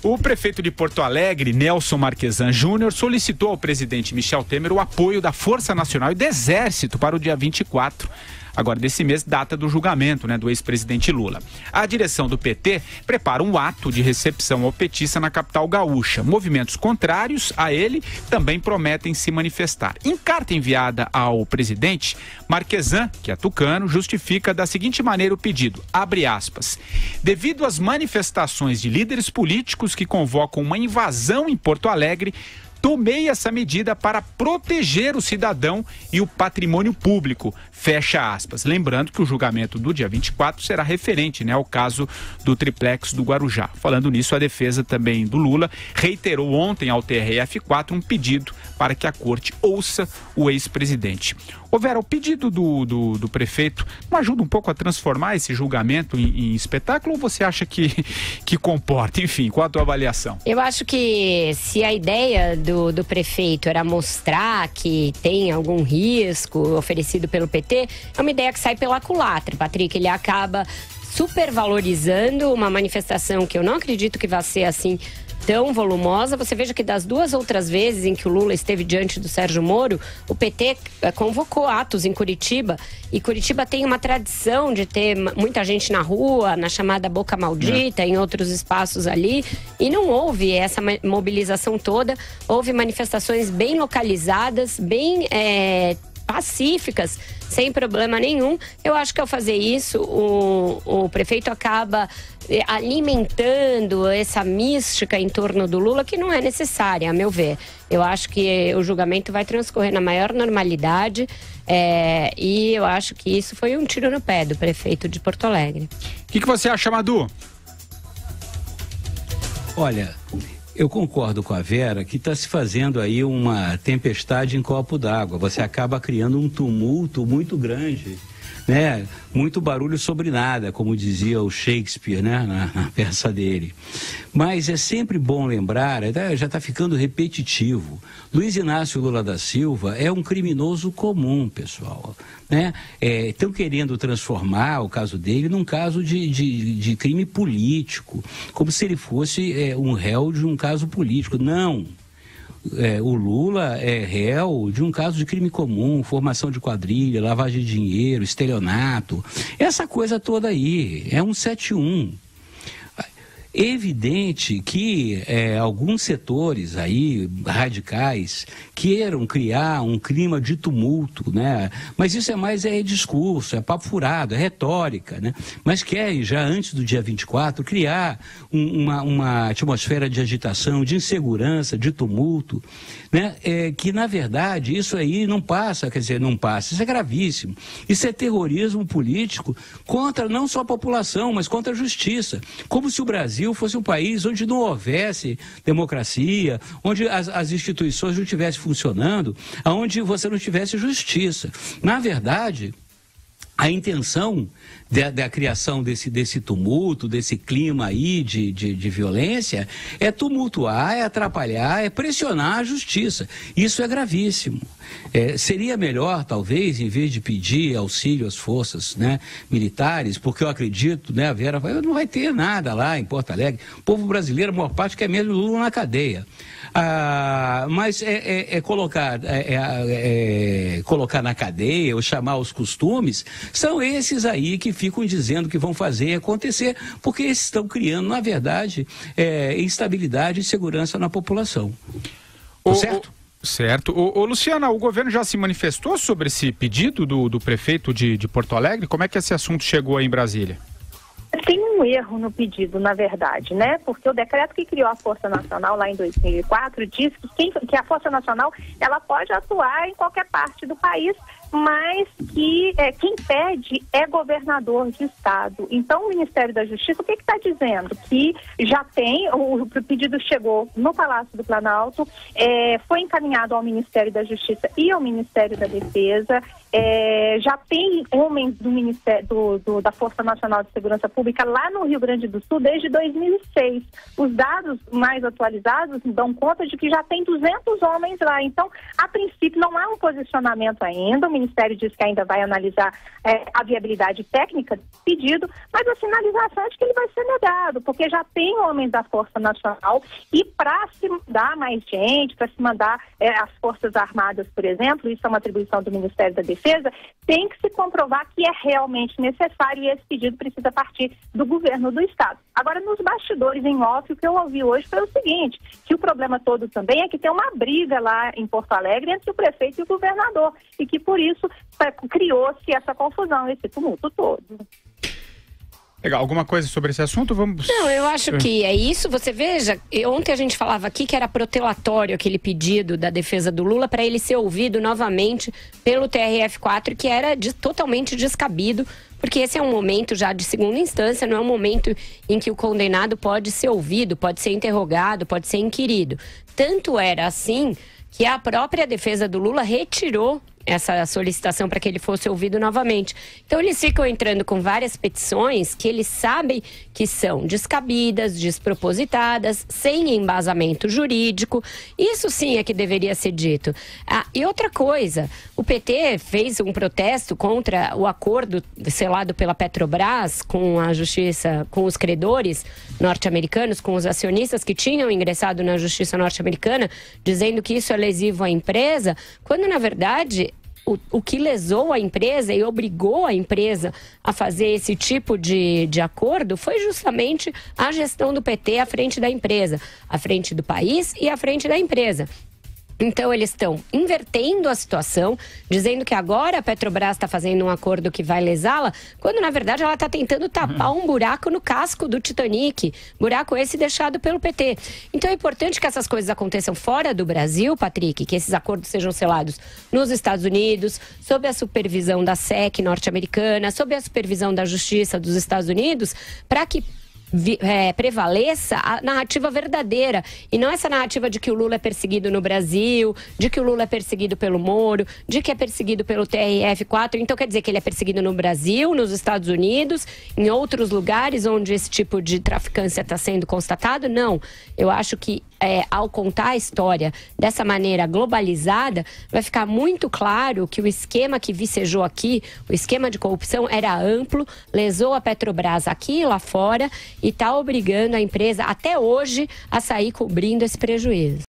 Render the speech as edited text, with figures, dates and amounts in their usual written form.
O prefeito de Porto Alegre, Nelson Marquesan Júnior, solicitou ao presidente Michel Temer o apoio da Força Nacional e do Exército para o dia 24. Agora, desse mês, data do julgamento, do ex-presidente Lula. A direção do PT prepara um ato de recepção ao petista na capital gaúcha. Movimentos contrários a ele também prometem se manifestar. Em carta enviada ao presidente, Marquesan, que é tucano, justifica da seguinte maneira o pedido, abre aspas, devido às manifestações de líderes políticos que convocam uma invasão em Porto Alegre, tomei essa medida para proteger o cidadão e o patrimônio público, fecha aspas. Lembrando que o julgamento do dia 24 será referente, ao caso do triplex do Guarujá. Falando nisso, a defesa também do Lula reiterou ontem ao TRF4 um pedido para que a corte ouça o ex-presidente. Ô Vera, o pedido do prefeito não ajuda um pouco a transformar esse julgamento em espetáculo ou você acha que comporta? Enfim, qual a tua avaliação? Eu acho que se a ideia do prefeito era mostrar que tem algum risco oferecido pelo PT, é uma ideia que sai pela culatra, Patrick. Ele acaba supervalorizando uma manifestação que eu não acredito que vai ser assim tão volumosa. Você veja que das 2 outras vezes em que o Lula esteve diante do Sérgio Moro, o PT convocou atos em Curitiba, e Curitiba tem uma tradição de ter muita gente na rua, na chamada Boca Maldita, em outros espaços ali, e não houve essa mobilização toda. Houve manifestações bem localizadas, bem pacíficas, sem problema nenhum. Eu acho que ao fazer isso, o prefeito acaba alimentando essa mística em torno do Lula, que não é necessária, a meu ver. Eu acho que o julgamento vai transcorrer na maior normalidade, e eu acho que isso foi um tiro no pé do prefeito de Porto Alegre. O que você acha, Madu? Olha, eu concordo com a Vera que está se fazendo aí uma tempestade em copo d'água. Você acaba criando um tumulto muito grande, muito barulho sobre nada, como dizia o Shakespeare, na peça dele. Mas é sempre bom lembrar, já está ficando repetitivo, Luiz Inácio Lula da Silva é um criminoso comum, pessoal. Estão querendo transformar o caso dele num caso de crime político, como se ele fosse um réu de um caso político. Não. O Lula é réu de um caso de crime comum, formação de quadrilha, lavagem de dinheiro, estelionato, essa coisa toda aí, é um 171. É evidente que alguns setores aí, radicais, queiram criar um clima de tumulto, mas isso é mais discurso, é papo furado, é retórica, mas querem já antes do dia 24 criar uma atmosfera de agitação, de insegurança, de tumulto, que na verdade isso aí não passa, isso é gravíssimo. Isso é terrorismo político contra não só a população, mas contra a justiça, como se o Brasil fosse um país onde não houvesse democracia, onde as instituições não estivessem funcionando, onde você não tivesse justiça. Na verdade, a intenção da criação desse tumulto, desse clima aí de violência, é tumultuar, é atrapalhar, é pressionar a justiça. Isso é gravíssimo. Seria melhor, talvez, em vez de pedir auxílio às forças militares, porque eu acredito, a Vera, não vai ter nada lá em Porto Alegre. O povo brasileiro, a maior parte, quer mesmo Lula na cadeia. Mas colocar na cadeia ou chamar os costumes, são esses aí que ficam dizendo que vão fazer acontecer, porque esses estão criando, na verdade, instabilidade e insegurança na população. Certo? Certo. Luciana, o governo já se manifestou sobre esse pedido do prefeito de Porto Alegre? Como é que esse assunto chegou aí em Brasília? Tem um erro no pedido, na verdade, porque o decreto que criou a Força Nacional lá em 2004 diz que a Força Nacional ela pode atuar em qualquer parte do país, mas que quem pede é governador de estado. Então, o Ministério da Justiça, o que está dizendo? Que já tem, o pedido chegou no Palácio do Planalto, foi encaminhado ao Ministério da Justiça e ao Ministério da Defesa, já tem homens do Ministério da Força Nacional de Segurança Pública lá no Rio Grande do Sul desde 2006. Os dados mais atualizados dão conta de que já tem 200 homens lá. Então, a princípio, não há um posicionamento ainda. O Ministério diz que ainda vai analisar a viabilidade técnica do pedido, mas a sinalização é de que ele vai ser negado, porque já tem homens da Força Nacional e para se mandar mais gente, para se mandar as Forças Armadas, por exemplo, isso é uma atribuição do Ministério da Defesa, tem que se comprovar que é realmente necessário e esse pedido precisa partir do governo do Estado. Agora, nos bastidores em off, o que eu ouvi hoje foi o seguinte, que o problema todo também é que tem uma briga lá em Porto Alegre entre o prefeito e o governador e que por isso criou-se essa confusão, esse tumulto todo. Legal, alguma coisa sobre esse assunto? Vamos... Não, eu acho que é isso. Você veja, ontem a gente falava aqui que era protelatório aquele pedido da defesa do Lula para ele ser ouvido novamente pelo TRF4, que era totalmente descabido, porque esse é um momento já de segunda instância, não é um momento em que o condenado pode ser ouvido, pode ser interrogado, pode ser inquirido. Tanto era assim que a própria defesa do Lula retirou essa solicitação para que ele fosse ouvido novamente. Então eles ficam entrando com várias petições que eles sabem que são descabidas, despropositadas, sem embasamento jurídico. Isso sim é que deveria ser dito. E outra coisa, o PT fez um protesto contra o acordo selado pela Petrobras com a justiça, com os credores norte-americanos, com os acionistas que tinham ingressado na justiça norte-americana, dizendo que isso é lesivo à empresa, quando na verdade o que lesou a empresa e obrigou a empresa a fazer esse tipo de acordo foi justamente a gestão do PT à frente da empresa, à frente do país e à frente da empresa. Então eles estão invertendo a situação, dizendo que agora a Petrobras está fazendo um acordo que vai lesá-la, quando na verdade ela está tentando tapar um buraco no casco do Titanic, buraco esse deixado pelo PT. Então é importante que essas coisas aconteçam fora do Brasil, Patrick, que esses acordos sejam selados nos Estados Unidos, sob a supervisão da SEC norte-americana, sob a supervisão da Justiça dos Estados Unidos, para que prevaleça a narrativa verdadeira e não essa narrativa de que o Lula é perseguido no Brasil, de que o Lula é perseguido pelo Moro, de que é perseguido pelo TRF4. Então quer dizer que ele é perseguido no Brasil, nos Estados Unidos, em outros lugares onde esse tipo de traficância está sendo constatado? Não. Eu acho que ao contar a história dessa maneira globalizada, vai ficar muito claro que o esquema que vicejou aqui, o esquema de corrupção era amplo, lesou a Petrobras aqui e lá fora e está obrigando a empresa até hoje a sair cobrindo esse prejuízo.